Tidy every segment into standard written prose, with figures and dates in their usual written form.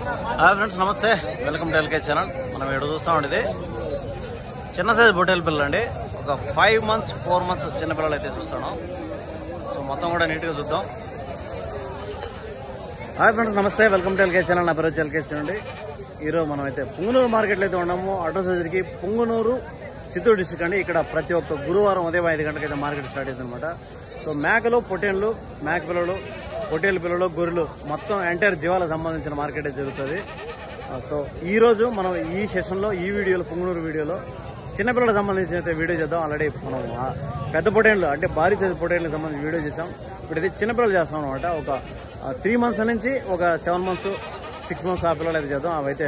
Hi friends, నమస్తే. Welcome to LK channel. మనం ఇక్కడ చూస్తామండి, ఇది చిన్న సైజు బొటేల్ పిల్లలు అండి. ఒక 5 months 4 months చిన్న పిల్లలు అయితే చూస్తాను. సో మొత్తం కూడా నీట్గా చూద్దాం. హాయ్ ఫ్రెండ్స్, నమస్తే. Welcome to LK channel. నా పేరు వచ్చి ఎల్కే అండి. ఈరోజు మనం అయితే పుంగనూరు మార్కెట్లో అయితే ఉన్నాము. ఆటో సర్జరీకి పుంగనూరు, చిత్తూరు డిస్ట్రిక్ట్ అండి. ఇక్కడ ప్రతి ఒక్క గురువారం ఉదయం 5 గంటలకైతే మార్కెట్ స్టార్ట్ అవుతుంది అనమాట. సో మేకలు, పొట్టేళ్ళు, మేక పిల్లలు, పొట్టేలు పిల్లలు, గొర్రెలు మొత్తం ఎంటైర్ జీవాలకు సంబంధించిన మార్కెట్ జరుగుతుంది. సో ఈరోజు మనం ఈ సెషన్లో, ఈ వీడియోలో, పుంగనూరు వీడియోలో చిన్నపిల్లలకు సంబంధించిన వీడియో చేద్దాం. ఆల్రెడీ మనం పెద్ద పొట్టేళ్ళు అంటే భారీ సైజు పొట్టేళ్ళకి సంబంధించి వీడియో చేసాం. ఇప్పుడు ఇది చిన్నపిల్లలు చేస్తాం అనమాట. ఒక 3 months నుంచి ఒక 7 months 6 months ఆ పిల్లలు అయితే చేద్దాం. అవైతే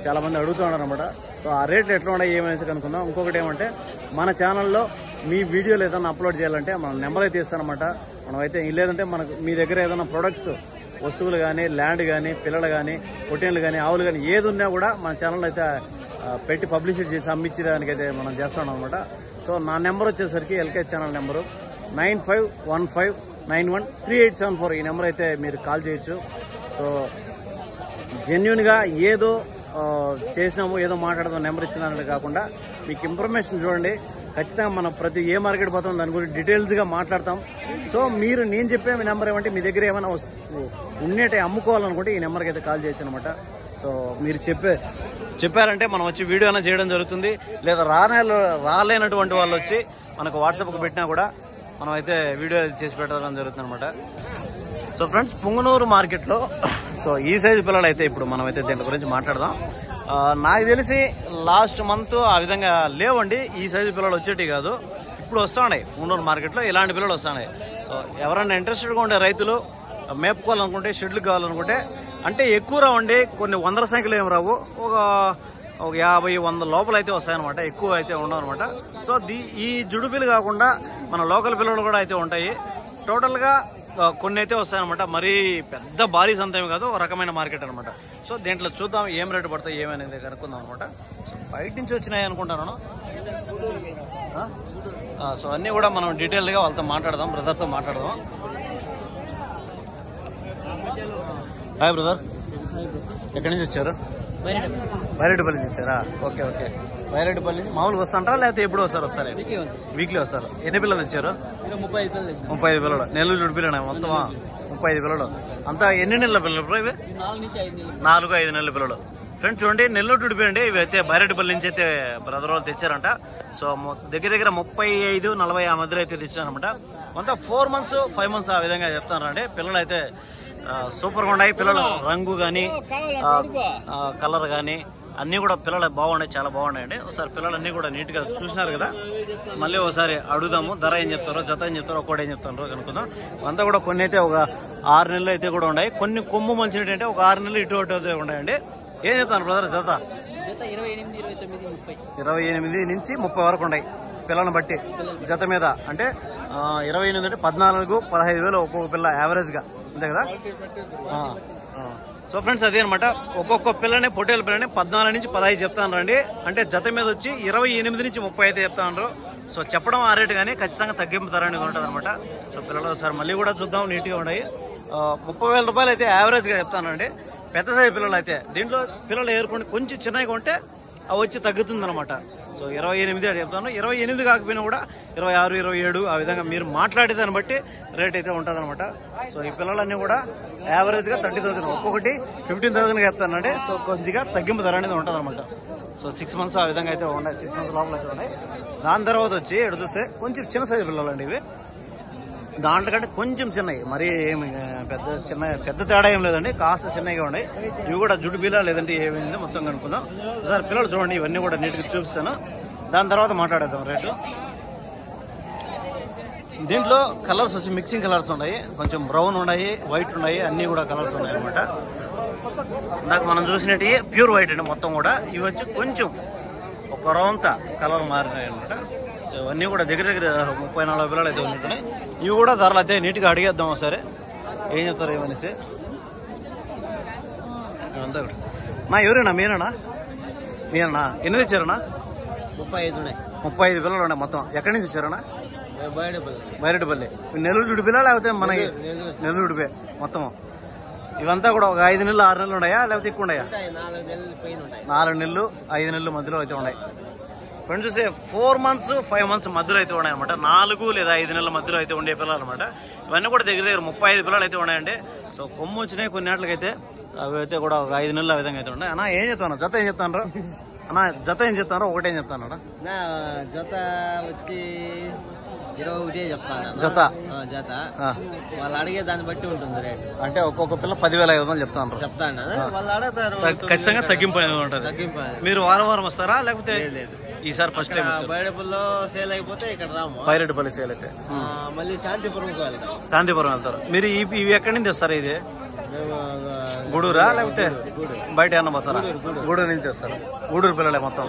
చాలామంది అడుగుతున్నారు అనమాట. సో ఆ రేట్లు ఎట్లా ఉన్నాయి ఏమైనా కనుక్కుందాం. ఇంకొకటి ఏమంటే, మన ఛానల్లో మీ వీడియోలు ఏదైనా అప్లోడ్ చేయాలంటే మన నెంబర్ అయితే ఇస్తానమాట. మనమైతే లేదంటే మనకు మీ దగ్గర ఏదైనా ప్రొడక్ట్స్, వస్తువులు కానీ, ల్యాండ్ కానీ, పిల్లలు కానీ, పొట్టేళ్ళు కానీ, ఆవులు కానీ ఏది ఉన్నా కూడా మన ఛానల్లో అయితే పెట్టి పబ్లిసిటీ చేసి అమ్మించడానికి అయితే మనం చేస్తున్నాం అనమాట. సో నా నెంబర్ వచ్చేసరికి ఎల్కే ఛానల్ నెంబరు 9515913874. ఈ నెంబర్ అయితే మీరు కాల్ చేయొచ్చు. సో జెన్యున్గా ఏదో చేసినాము, ఏదో మాట్లాడదాం నెంబర్ ఇచ్చినానని కాకుండా మీకు ఇన్ఫర్మేషన్ చూడండి. ఖచ్చితంగా మనం ప్రతి ఏ మార్కెట్ పోతాం దాని గురించి డీటెయిల్స్గా మాట్లాడతాం. సో మీరు నేను చెప్పే మీ నెంబర్ ఏమంటే, మీ దగ్గర ఏమైనా ఉన్నట్టే అమ్ముకోవాలనుకుంటే ఈ నెంబర్కి అయితే కాల్ చేయొచ్చు అనమాట. సో మీరు చెప్పారంటే మనం వచ్చి వీడియో అయినా చేయడం జరుగుతుంది. లేదా రాలేనటువంటి వాళ్ళు వచ్చి మనకు వాట్సాప్కి పెట్టినా కూడా మనం అయితే వీడియో చేసి పెట్టడం జరుగుతుంది అనమాట. సో ఫ్రెండ్స్, పుంగనూరు మార్కెట్లో సో ఈ సైజు పిల్లలు అయితే ఇప్పుడు మనం అయితే దీని గురించి మాట్లాడదాం. నాకు తెలిసి లాస్ట్ మంత్ ఆ విధంగా లేవండి. ఈ సైజు పిల్లలు వచ్చేటి కాదు, ఇప్పుడు వస్తున్నాయి పుంగనూరు మార్కెట్లో. ఇలాంటి పిల్లలు వస్తున్నాయి. సో ఎవరైనా ఇంట్రెస్టెడ్గా ఉండే రైతులు మేపుకోవాలనుకుంటే, షెడ్లు కావాలనుకుంటే, అంటే ఎక్కువ రావండి, కొన్ని 100 సంఖ్యలు ఏమి రావు, ఒక 50-100 లోపల అయితే వస్తాయన్నమాట. ఎక్కువ అయితే ఉండవు అనమాట. సో ఈ జుడు పిల్లలు కాకుండా మన లోకల్ పిల్లలు కూడా అయితే ఉంటాయి. టోటల్గా కొన్ని అయితే వస్తాయన్నమాట. మరీ పెద్ద భారీ సంత ఏమి కాదు, ఒక రకమైన మార్కెట్ అనమాట. సో దీంట్లో చూద్దాం ఏం రేటు పడతాయి ఏమనేది కనుక్కుందాం అనమాట. బయట నుంచి వచ్చినాయి అనుకుంటాను. సో అన్నీ కూడా మనం డీటెయిల్గా వాళ్ళతో మాట్లాడదాం, బ్రదర్తో మాట్లాడదాం. హాయ్ బ్రదర్, ఎక్కడి నుంచి వచ్చారు? బైరెడ్డిపల్లి నుంచి వచ్చారా? Okay okay. బైరెడ్డిపల్లి నుంచి మామూలుగా వస్తాంటారా లేకపోతే ఎప్పుడు వస్తారు? వీక్లీ వస్తారు. ఎన్ని పిల్లలు వచ్చారు? 35 పిల్లలు. నెల్లూరు జుడు పిల్లలు మొత్తమా? 35 పిల్లలు. అంతా ఎన్ని నెలల పిల్లలు ఇవి? 4-5 నెలల పిల్లలు. ఫ్రెండ్స్ చూడండి, నెల్లూరు జుడిపి అండి. ఇవి అయితే బైరెడ్డిపల్లి నుంచి అయితే బ్రదర్ వాళ్ళు తెచ్చారంట. సో దగ్గర 35-40 ఆ మధ్యలో అయితే తెచ్చారనమాట. అంతా 4 months 5 months ఆ విధంగా చెప్తారండి. పిల్లలు అయితే సూపర్గా ఉన్నాయి. పిల్లలు రంగు కానీ, కలర్ కానీ అన్నీ కూడా పిల్లలు బాగున్నాయి, చాలా బాగున్నాయండి. ఒకసారి పిల్లలన్నీ కూడా నీట్గా చూసినారు కదా, మళ్ళీ ఒకసారి అడుగుదాము. ధర ఏం చెప్తారో, జత ఏం చెప్తారో, ఒక్కటి ఏం చెప్తారో కనుక్కుందాం. అంతా కూడా కొన్ని అయితే ఒక 6 నెలలు అయితే కూడా ఉన్నాయి. కొన్ని కొమ్ము మంచినట్టు అంటే ఒక 6 నెలలు ఇటు అయితే ఉన్నాయండి. ఏం చెప్తాను బ్రదర్? జత 28 నుంచి 30 వరకు ఉన్నాయి పిల్లలను బట్టి. జత మీద అంటే 28 అంటే 14-15 వేలు ఒక్కొక్క పిల్ల యావరేజ్గా, అంతే కదా? సో ఫ్రెండ్స్ అదే అనమాట. ఒక్కొక్క పిల్లని, పొట్టేల పిల్లని 14 నుంచి 15 చెప్తాను రండి. అంటే జత మీద వచ్చి 28 నుంచి 30 అయితే చెప్తాను. సో చెప్పడం ఆ రేటు కానీ ఖచ్చితంగా తగ్గింపు ధర అనేది ఉంటుంది అనమాట. సో పిల్లలు ఒకసారి మళ్ళీ కూడా చూద్దాం, నీట్గా ఉన్నాయి. 30,000 రూపాయలు అయితే యావరేజ్గా చెప్తానండి. పెద్ద సైజు పిల్లలు అయితే దీంట్లో పిల్లలు ఏరుకొని కొంచెం చిన్నగా ఉంటే అవి వచ్చి తగ్గుతుంది అనమాట. సో 28 అని చెప్తాను. 28 కాకపోయినా కూడా 26, 27 ఆ విధంగా మీరు మాట్లాడేదాన్ని బట్టి రేట్ అయితే ఉంటుంది అనమాట. సో ఈ పిల్లలన్నీ కూడా యావరేజ్గా 30,000, ఒక్కొక్కటి 15,000 చెప్తానండి. సో కొద్దిగా తగ్గింపు ధర అనేది ఉంటుంది అనమాట. సో 6 months ఆ విధంగా అయితే ఉన్నాయి, 6 months లోపల అయితే ఉన్నాయి. దాని తర్వాత వచ్చి ఎడు చూస్తే కొంచెం చిన్న సైజు పిల్లలు అండి ఇవి. దాంట్లో కంటే కొంచెం చిన్నవి, మరీ ఏమి పెద్ద తేడా ఏం లేదండి, కాస్త చిన్నగా ఉన్నాయి. ఇవి కూడా జుట్టు పిల్ల లేదంటే ఏమైంది మొత్తం కనుక్కుందాం. ఒకసారి పిల్లలు చూడండి, ఇవన్నీ కూడా నీట్గా చూపిస్తాను. దాని తర్వాత మాట్లాడేద్దాం రేటు. దీంట్లో కలర్స్ వచ్చి మిక్సింగ్ కలర్స్ ఉన్నాయి, కొంచెం బ్రౌన్ ఉన్నాయి, వైట్ ఉన్నాయి, అన్నీ కూడా కలర్స్ ఉన్నాయి అనమాట. ఇందాక మనం చూసినట్టు ప్యూర్ వైట్ అండి మొత్తం కూడా. ఇవి వచ్చి కొంచెం ఒక రౌంత కలర్ మారినాయి అనమాట. సో ఇవన్నీ కూడా దగ్గర 30-40 పిల్లలు అయితే ఉంటున్నాయి. ఇవి కూడా ధరలు అయితే నీట్గా అడిగేద్దాం ఒకసారి, ఏం చెప్తారు ఏమనేసి. అంతా కూడా నా ఎవరేనా? మీరేనా? ఎన్ని తెచ్చారన్నా? 35 పిల్లలు ఉన్నాయి మొత్తం. ఎక్కడి నుంచి వచ్చారన్నా? బైరెడ్డిపల్లి. నెల్లూరు జుడిపిలా లేకపోతే మన నెల్లూరు జుడిపే మొత్తం? ఇవంతా కూడా ఒక 5 నెలలు 6 నెలలు ఉన్నాయా లేకపోతే ఎక్కువ ఉన్నాయా? 4 నెలలు 5 నెలలు మధ్యలో అయితే ఉన్నాయి ఫ్రెండ్స్. చూస్తే 4 months 5 months మధ్యలో అయితే ఉన్నాయి అనమాట. 4 లేదా 5 నెలల మధ్యలో అయితే ఉండే పిల్లలు అనమాట. ఇవన్నీ కూడా దగ్గర 35 పిల్లలు అయితే ఉన్నాయండి. సో కొమ్ము వచ్చినాయి కొన్ని నాట్లకైతే, అవి అయితే కూడా ఒక 5 నెలలు ఆ విధంగా అయితే ఉన్నాయి. అన్నా ఏం చెప్తాను, జత ఏం చెప్తాను అన్నా? జత ఏం చెప్తాను, ఒకటేం చెప్తాను జత వచ్చి 21 చెప్తాను. జత జత వాళ్ళు అడిగే దాన్ని బట్టి ఉంటుంది రేట్. అంటే ఒక్కొక్క పిల్ల 10,500 చెప్తాను. వాళ్ళు అడుగుతారు, ఖచ్చితంగా తగ్గింపు ఉంటుంది. మీరు వారం వస్తారా లేకపోతే ఈసారి ఫస్ట్ టైం? బయటపల్లిలో సేల్ అయిపోతే ఇక్కడ రాము, పైరెడ్డిపల్లి సేల్ అయితే మళ్ళీ శాంతిపురం వెళ్తారు. మీరు ఇవి ఎక్కడి నుంచి తెస్తారా? ఇది గూడూరా లేకపోతే బయట ఏమన్నా పోతారా? గూడూరు నుంచి తెస్తారు. గూడూరు పిల్లలే మొత్తం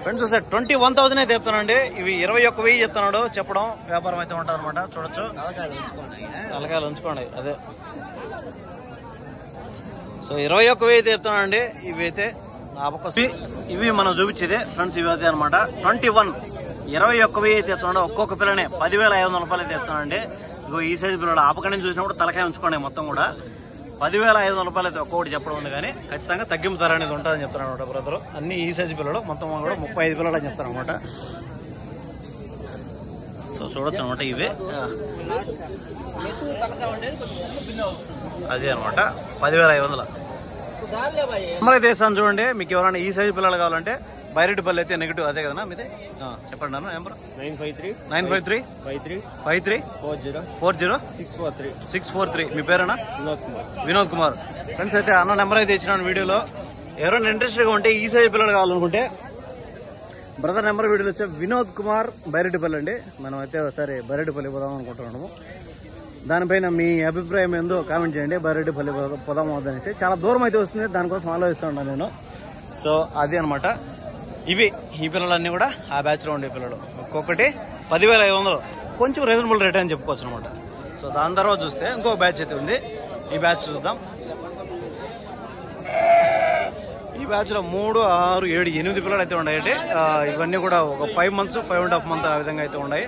ఫ్రెండ్స్. చూస్తే 21,000 అయితే చెప్తానండి. ఇవి 21,000 చెప్తున్నాడు చెప్పడం. వ్యాపారం అయితే ఉంటుంది అనమాట. చూడొచ్చు, తలకాయలు ఉంచుకోండి. అదే సో 21,000 అయితే చెప్తానండి. ఇవి అయితే ఇవి మనం చూపించేదే ఫ్రెండ్స్. ఇవి అయితే అనమాట 21,000 అయితే చెప్తున్నాడు. ఒక్కొక్క పిల్లనే 10,500 రూపాయలు అయితే చెప్తానండి. ఇగో ఈ సైజు పిల్లలు ఆపక నుంచి చూసినప్పుడు తలకాయ ఉంచుకోండి. మొత్తం కూడా 10,500 రూపాయలు అయితే ఒక్కొక్కటి చెప్పడం ఉంది, కానీ ఖచ్చితంగా తగ్గింపు ధర అనేది ఉంటుందని చెప్తాను అనమాట బ్రదరు. అన్ని ఈ సైజు పిల్లలు మొత్తం కూడా 35 పిల్లలు అని చెప్తాను అనమాట. సో చూడొచ్చు అనమాట. ఇవే అదే అనమాట 10,500 నెంబర్ అయితే ఇస్తాను చూడండి. మీకు ఎవరైనా ఈ సైజు పిల్లలు కావాలంటే బైరెడ్డిపల్లి అయితే నెగిటివ్ అదే కదా మీది? చెప్పండి అన్న నెంబర్. 9535340406443. మీ పేరేనా? వినోద్ కుమార్. ఫ్రెండ్స్ అయితే అన్న నెంబర్ అయితే ఇచ్చినాను వీడియోలో. ఎవరైనా ఇంట్రెస్ట్గా ఉంటే ఈ సైజు పిల్లలు కావాలనుకుంటే బ్రదర్ నెంబర్ వీడియోలో వచ్చే వినోద్ కుమార్ బైరెడ్డిపల్లి అండి. మనం అయితే ఒకసారి బైరెడ్డిపల్లి పోదాం అనుకుంటున్నాము. దానిపైన మీ అభిప్రాయం ఏందో కామెంట్ చేయండి. బైరెడ్డిపల్లి పోదాం వద్దనేసి చాలా దూరం అయితే వస్తుంది, దానికోసం ఆలోచిస్తూ ఉన్నాను నేను. సో అది అనమాట. ఇవి ఈ పిల్లలన్నీ కూడా ఆ బ్యాచ్లో ఉండే పిల్లలు. ఒక్కొక్కటి 10,500, కొంచెం రీజనబుల్ రేట్ అని చెప్పుకోవచ్చు అనమాట. సో దాని తర్వాత చూస్తే ఇంకో బ్యాచ్ అయితే ఉంది. ఈ బ్యాచ్ చూద్దాం. ఈ బ్యాచ్లో 3, 6, 7, 8 పిల్లలు అయితే ఉన్నాయండి. ఇవన్నీ కూడా ఒక 5 months 5.5 months ఆ విధంగా అయితే ఉన్నాయి.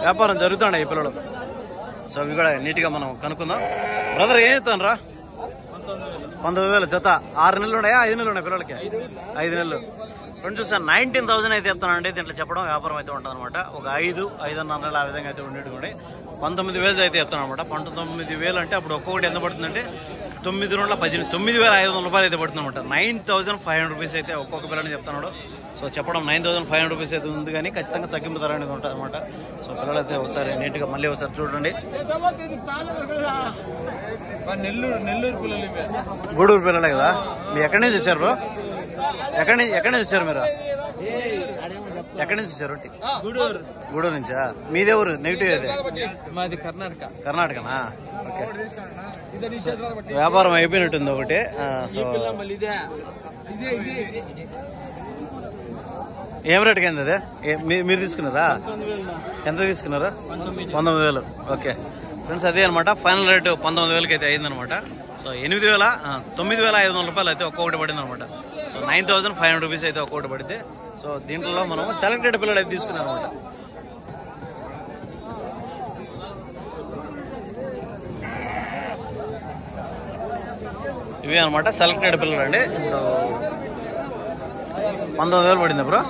వ్యాపారం జరుగుతున్నాయి ఈ పిల్లలు. సో ఇవి కూడా నీట్గా మనం కనుక్కుందాం. బ్రదర్ ఏం చెప్తాను రా? 19,000 జత. 6 నెలలు ఉన్నాయా 5 నెలలు ఉన్నాయి పిల్లలకి? 5 నెలలు. ఫ్రెండ్స్ చూస్తే 19,000 అయితే చెప్తానండి. దీంట్లో చెప్పడం వ్యాపారం అయితే ఉంటుంది అనమాట. ఒక 5.5 నెలలు ఆ విధంగా అయితే ఉండేటువంటి 19,000 అయితే చెప్తాను అనమాట. 19,000 అంటే అప్పుడు ఒక్కొక్కటి ఎంత పడుతుందంటే 9,500 రూపాయలు అయితే పడుతుంది అనమాట. 9,500 రూపీస్ అయితే ఒక్కొక్క పిల్లని చెప్తున్నాడు. సో చెప్పడం 9,500 రూపీస్ అయితే ఉంది, కానీ ఖచ్చితంగా తగ్గింపు ధర అనేది ఉంటుంది అనమాట. సో పిల్లలు అయితే ఒకసారి నీట్గా మళ్ళీ ఒకసారి చూడండి. గూడూరు పిల్లలే కదా? మీరు ఎక్కడి నుంచి వచ్చారు బ్రో? ఎక్కడి నుంచి వచ్చారు మీరు? ఎక్కడి నుంచి వచ్చారు? గూడూరు నుంచా? మీదే ఊరు? నెగిటివ్ అయితే మాది కర్ణాటకనా? ఓకే. వ్యాపారం అయిపోయినట్టుంది ఒకటి. సో ఏం రేటుకి అయింది అదే? మీరు తీసుకున్నారా? ఎంత తీసుకున్నారా? 19,000. ఓకే ఫ్రెండ్స్, అదే అనమాట. ఫైనల్ రేటు 19,000 అయితే అయిందనమాట. సో 9,500 రూపాయలు అయితే ఒక్కొక్కటి పడింది అనమాట. సో 9,500 రూపీస్ అయితే ఒక్కొక్కటి పడితే. సో దీంట్లో మనం సెలెక్టెడ్ పిల్లలు అయితే తీసుకున్నాం అనమాట. ఇవి అనమాట సెలెక్టెడ్ పిల్లలు అండి. ఇప్పుడు 19,000 పడింది బ్రో.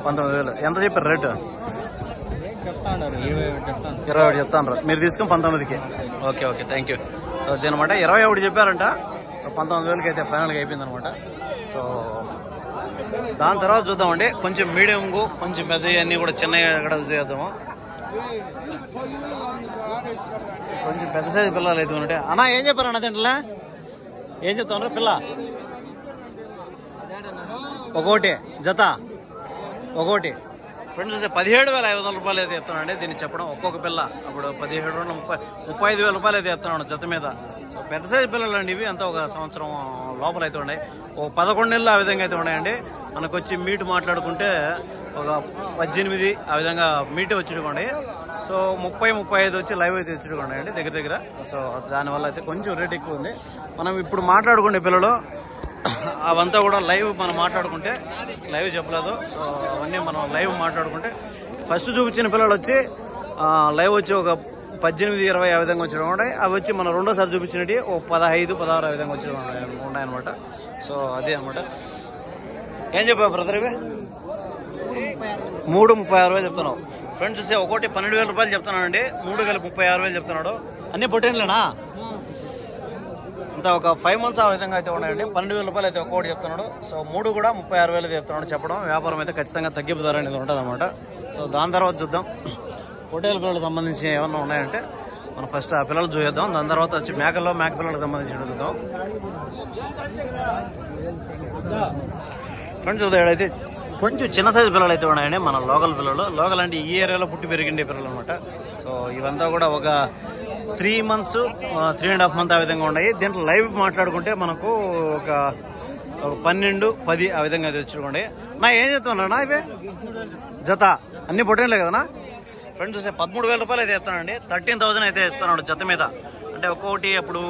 19,000 ఎంత చెప్పారు రేటు? 21 చెప్తాను. మీరు తీసుకుని 19కి. Okay okay, thank you. So దీనమాట 21 చెప్పారంట. సో 19,000 అయితే ఫైనల్గా అయిపోయింది అనమాట. సో దాని తర్వాత చూద్దామండి. కొంచెం మీడియం, కొంచెం పెద్దవి అన్నీ కూడా చిన్నగా ఎక్కడ చేద్దాము. కొంచెం పెద్ద సైజు పిల్లలు అయితే ఉన్నట్టే. అన్నా ఏం చెప్పారు అన్న దీంట్లో? ఏం చెప్తాను పిల్ల? ఒకటి జత ఒకటి. ఫ్రెండ్స్ చూస్తే 17,500 రూపాయలు అయితే చెప్తానండి దీన్ని చెప్పడం. ఒక్కొక్క పిల్ల అప్పుడు 35,000 రూపాయలు అయితే చెప్తున్నాను జత మీద. సో పెద్ద సైజు పిల్లలు అండి ఇవి. అంతా ఒక సంవత్సరం లోపల అయితే ఉన్నాయి. ఒక 11 నెలలు ఆ విధంగా అయితే ఉన్నాయండి. మనకు వచ్చి మీట్ మాట్లాడుకుంటే ఒక 18 ఆ విధంగా మీట్ వచ్చిడుకోండి. సో 30-35 వచ్చి లైవ్ అయితే వచ్చిడుకోండి దగ్గర. సో దానివల్ల అయితే కొంచెం రేట్ ఎక్కువ ఉంది. మనం ఇప్పుడు మాట్లాడుకునే పిల్లలు అవంతా కూడా లైవ్ మనం మాట్లాడుకుంటే, లైవ్ చెప్పలేదు. సో అవన్నీ మనం లైవ్ మాట్లాడుకుంటే ఫస్ట్ చూపించిన పిల్లలు వచ్చి లైవ్ వచ్చి ఒక 18-20 ఆ విధంగా వచ్చేవి ఉంటాయి. అవి వచ్చి మనం రెండోసారి చూపించినవి ఓ 15-16 ఆ విధంగా వచ్చేవి ఉన్నాయన్నమాట. సో అదే అనమాట. ఏం చెప్పావు బ్రదర్? ఇవి 3,36,000 చెప్తున్నావు ఫ్రెండ్స్. చూస్తే ఒకటి 12,000 రూపాయలు చెప్తున్నానండి. 3 కలిపి 36,000 చెప్తున్నాడు. అన్ని పొట్టేన్లేనా? ఇంత ఒక 5 months ఆ విధంగా అయితే ఉన్నాయండి. 12,000 రూపాయలు అయితే ఒక్కోటి చెప్తున్నాడు. సో 3 కూడా 36,000 చెప్తున్నాడు చెప్పడం. వ్యాపారం అయితే ఖచ్చితంగా తగ్గింపు ధర అనేది ఉంటుంది అనమాట. సో దాని తర్వాత చూద్దాం పొట్టేల పిల్లలకు సంబంధించి ఏమన్నా ఉన్నాయంటే మనం ఫస్ట్ ఆ పిల్లలు చూద్దాం. దాని తర్వాత వచ్చి మేక పిల్లలకు సంబంధించి చూద్దాం ఫ్రెండ్స్. అయితే కొంచెం చిన్న సైజు పిల్లలు అయితే ఉన్నాయండి, మన లోకల్ పిల్లలు. లోకల్ అంటే ఈ ఏరియాలో పుట్టి పెరిగిండే పిల్లలు అనమాట. సో ఇవంతా కూడా ఒక 3 months 3.5 months ఆ విధంగా ఉన్నాయి. దీంట్లో లైవ్ మాట్లాడుకుంటే మనకు ఒక 12-10 ఆ విధంగా తెచ్చుకోండి. నా ఏం చెప్తున్నా ఇవే జత అన్ని పొట్టేలే కదనా ఫ్రెండ్స్. చూస్తే 13,000 రూపాయలు అయితే ఇస్తానండి. 13,000 అయితే ఇస్తున్నాడు జత మీద. అంటే ఒక్కొక్కటి అప్పుడు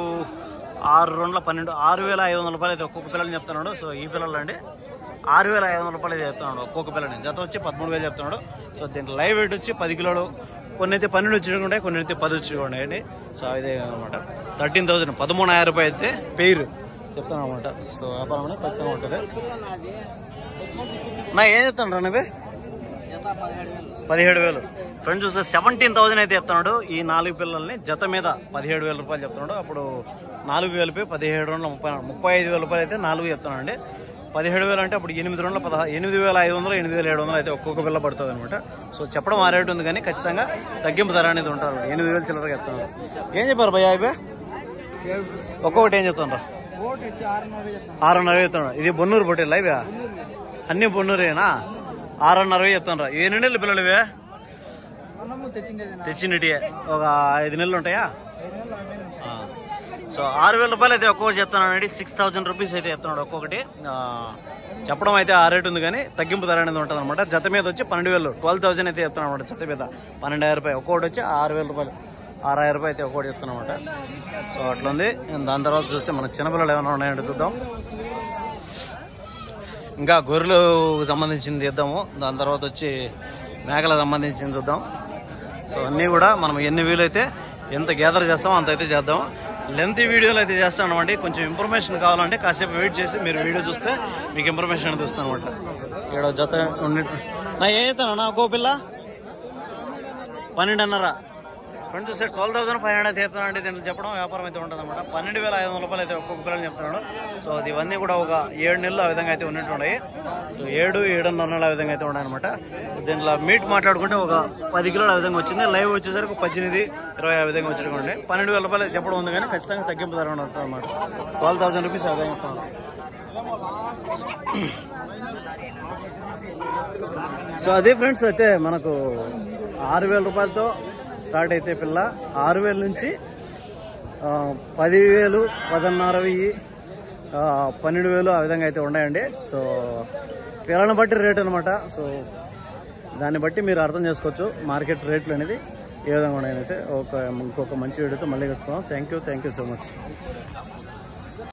6-2-12 6,500 రూపాయలు అయితే ఒక్కొక్క పిల్లలు చెప్తున్నాడు. సో ఈ పిల్లలు అండి 6,500 రూపాయలు అయితే చెప్తున్నాడు ఒక్కొక్క పిల్లని. జత వచ్చి 13,000 చెప్తున్నాడు. సో దీంట్లో లైవ్ వెయిట్ వచ్చి 10 కిలోలు. కొన్ని అయితే 12 వచ్చి కొన్ని అయితే 10 వచ్చి ఉన్నాయండి. సో ఇదే అనమాట. 13,000 13,000 రూపాయలు అయితే పేరు చెప్తాను అనమాట. సో వ్యాపారం అనేది ఖచ్చితంగా ఉంటుంది. నా ఏం చెప్తాను నువ్వే 17,000 ఫ్రెండ్స్. చూస్తే 17,000 అయితే చెప్తున్నాడు. ఈ 4 పిల్లల్ని జత మీద 17,000 రూపాయలు చెప్తున్నాడు. అప్పుడు 4 కలిపి 17,235,000 రూపాయలు అయితే 4 చెప్తున్నాడు అండి. 17,000 అంటే అప్పుడు 8,500 8,700 అయితే ఒక్కొక్క పిల్ల పడుతుంది అనమాట. సో చెప్పడం ఆ రేటు ఉంది కానీ ఖచ్చితంగా తగ్గింపు ధర అనేది ఉంటారు. 8,000 చిల్లరగా చెప్తున్నారు. ఏం చెప్పారు భయ్యా ఇవే? ఒక్కొక్కటి ఏం చెప్తున్నారు? 6,500 చెప్తున్నాడు. ఇది బొన్నూరు పొట్టేలా ఇవే? అన్ని బొన్నూరేనా? 6,500 చెప్తున్నారు. ఏ నెలలు పిల్లలు ఇవే? తెచ్చినటి ఒక 5 నెలలు ఉంటాయా? సో 6,000 రూపాయలు అయితే ఒక్కొక్కటి చెప్తున్నాడు. 6,000 రూపీస్ అయితే చెప్తున్నాడు ఒక్కొక్కటి. చెప్పడం అయితే ఆ రేటు ఉంది కానీ తగ్గింపు ధర అనేది ఉంటుంది అనమాట. జత మీద వచ్చి 12,000 12,000 అయితే చెప్తున్నాడు అనమాట. జత మీద 12,000 రూపాయలు. ఒక్కొక్కటి వచ్చి 6,000 రూపాయలు 6,000 రూపాయలు అయితే ఒక్కొక్కటి చెప్తున్నాం అనమాట. సో అట్లా ఉంది. దాని తర్వాత చూస్తే మన చిన్నపిల్లలు ఏమైనా ఉన్నాయంటే చూద్దాం. ఇంకా గొర్రెలకు సంబంధించింది చేద్దాము. దాని తర్వాత వచ్చి మేకలకు సంబంధించింది చూద్దాం. సో అన్నీ కూడా మనం ఎన్ని వీలైతే ఎంత గ్యాదర్ చేస్తామో అంత అయితే చేద్దాం. లెంత్ వీడియోలు అయితే చేస్తాను అనమాట. కొంచెం ఇన్ఫర్మేషన్ కావాలంటే కాసేపు వెయిట్ చేసి మీరు వీడియో చూస్తే మీకు ఇన్ఫర్మేషన్ అనేది ఇస్తాను అనమాట. ఇక్కడ జత నా ఏతానా ఒక్కో పిల్ల 12,500 ఫ్రెండ్స్. చూస్తే 12,500 అయితే చెప్తానండి. దీంట్లో చెప్పడం వ్యాపారం అయితే ఉంటుంది అనమాట. 12,500 రూపాయలు అయితే ఒక్కొక్క పిల్లలు చెప్తున్నాడు. సో ఇవన్నీ కూడా ఒక 7 నెలలు ఆ విధంగా అయితే ఉన్నట్టున్నాయి. సో 7-7.5 నెలలు ఆ విధంగా అయితే ఉన్నాయన్నమాట. దీంట్లో మీట్ మాట్లాడుకుంటే ఒక 10 కిలోలు ఆ విధంగా వచ్చింది. లైవ్ వచ్చేసరికి 18-20 ఆ విధంగా వచ్చింది. 12,000 రూపాయలు చెప్పడం ఉంది కానీ ఖచ్చితంగా తగ్గింపు ధర ఉంటుంది అనమాట. 12,000 రూపీస్ ఆ విధంగా చెప్తాను. సో అదే ఫ్రెండ్స్. అయితే మనకు 6,000 రూపాయలతో స్టార్ట్ అయితే పిల్ల 6,000 నుంచి 10,000 11,500 12,000 ఆ విధంగా అయితే ఉన్నాయండి. సో పిల్లలను బట్టి రేట్ అనమాట. సో దాన్ని బట్టి మీరు అర్థం చేసుకోవచ్చు మార్కెట్ రేట్లు అనేది ఏ విధంగా ఉన్నాయనేసి. ఇంకొక మంచి వీడియోతో మళ్ళీ కలుసుకుందాం. Thank you so much.